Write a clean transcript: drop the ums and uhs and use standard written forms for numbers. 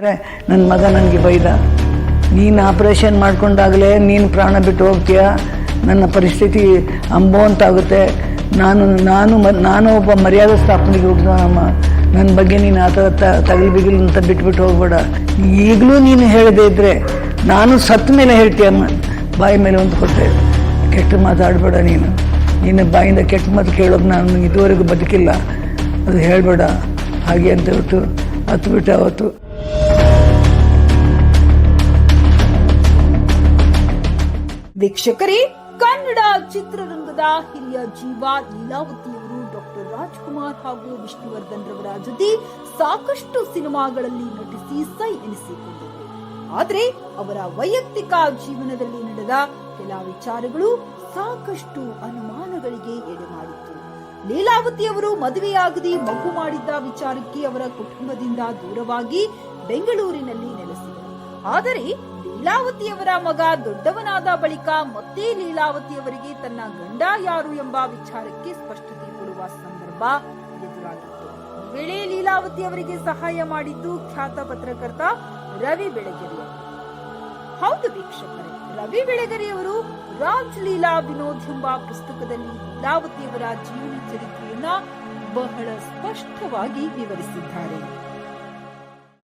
ನನ್ನ ಮಗ ನನಗೆ ಬೈದ, ನೀನು ಆಪರೇಷನ್ ಮಾಡ್ಕೊಂಡಾಗಲೇ ನೀನು ಪ್ರಾಣ ಬಿಟ್ಟು ಹೋಗ್ತೀಯ, ನನ್ನ ಪರಿಸ್ಥಿತಿ ಅಂಬೋ ಅಂತಾಗುತ್ತೆ. ನಾನು ಒಬ್ಬ ಮರ್ಯಾದೆ ಸ್ಥಾಪನೆಗೆ ಹುಟ್ಟಿದವನಮ್ಮ, ನನ್ನ ಬಗ್ಗೆ ನೀನು ಆ ಥರ ತಗಲು ಅಂತ ಬಿಟ್ಬಿಟ್ಟು ಹೋಗ್ಬೇಡ. ಈಗಲೂ ನೀನು ಹೇಳದೇ ಇದ್ದರೆ ನಾನು ಸತ್ತ ಮೇಲೆ ಹೇಳ್ತೀಯಮ್ಮ. ಬಾಯಿ ಮೇಲೆ ಒಂದು ಕೊಟ್ಟೆ, ಕೆಟ್ಟ ಮಾತಾಡಬೇಡ ನೀನು ಬಾಯಿಂದ ಕೆಟ್ಟ ಮಾತು ಕೇಳೋದು ನಾನು ಇದುವರೆಗೂ ಬದುಕಿಲ್ಲ, ಅದು ಹೇಳಬೇಡ ಹಾಗೆ ಅಂತ ಹೇಳ್ತು ಹತ್ಬಿಟ್ಟೆ ಅವತ್ತು. ವೀಕ್ಷಕರೇ, ಕನ್ನಡ ಚಿತ್ರರಂಗದ ಹಿರಿಯ ಜೀವ ಲೀಲಾವತಿಯವರು ಡಾಕ್ಟರ್ ರಾಜ್ಕುಮಾರ್ ಹಾಗೂ ವಿಷ್ಣುವರ್ಧನ್ ರವರ ಜೊತೆ ಸಾಕಷ್ಟು ಸಿನಿಮಾಗಳಲ್ಲಿ ನಟಿಸಿ ಸೈ ಎನಿಸಿಕೊಂಡಿದ್ದರು. ಆದರೆ ಅವರ ವೈಯಕ್ತಿಕ ಜೀವನದಲ್ಲಿ ನಡೆದ ಕೆಲ ವಿಚಾರಗಳು ಸಾಕಷ್ಟು ಅನುಮಾನಗಳಿಗೆ ಎಡೆ ಮಾಡಿತ್ತು. ಲೀಲಾವತಿಯವರು ಮದುವೆಯಾಗದೆ ಮಗು ಮಾಡಿದ್ದ ವಿಚಾರಕ್ಕೆ ಅವರ ಕುಟುಂಬದಿಂದ ದೂರವಾಗಿ ಬೆಂಗಳೂರಿನಲ್ಲಿ ನೆಲೆಸಿದರು. ಆದರೆ ಲೀಲಾವತಿಯವರ ಮಗ ದೊಡ್ಡವನಾದ ಬಳಿಕ ಮತ್ತೆ ಲೀಲಾವತಿಯವರಿಗೆ ತನ್ನ ಗಂಡ ಯಾರು ಎಂಬ ವಿಚಾರಕ್ಕೆ ಸ್ಪಷ್ಟತೆ ಕೊಡುವ ಸಂದರ್ಭ ಎದುರಾಗಿತ್ತು. ಈ ವೇಳೆ ಲೀಲಾವತಿಯವರಿಗೆ ಸಹಾಯ ಮಾಡಿದ್ದು ಖ್ಯಾತ ಪತ್ರಕರ್ತ ರವಿ ಬೆಳಗೆರೆ. ಹೌದು ವೀಕ್ಷಕರೇ, ರವಿ ಬೆಳಗೆರೆಯವರು ರಾಜ್ ಲೀಲಾ ವಿನೋದ್ ಎಂಬ ಪುಸ್ತಕದಲ್ಲಿ ಲೀಲಾವತಿಯವರ ಜೀವನ ಚರಿತ್ರೆಯನ್ನ ಬಹಳ ಸ್ಪಷ್ಟವಾಗಿ ವಿವರಿಸಿದ್ದಾರೆ.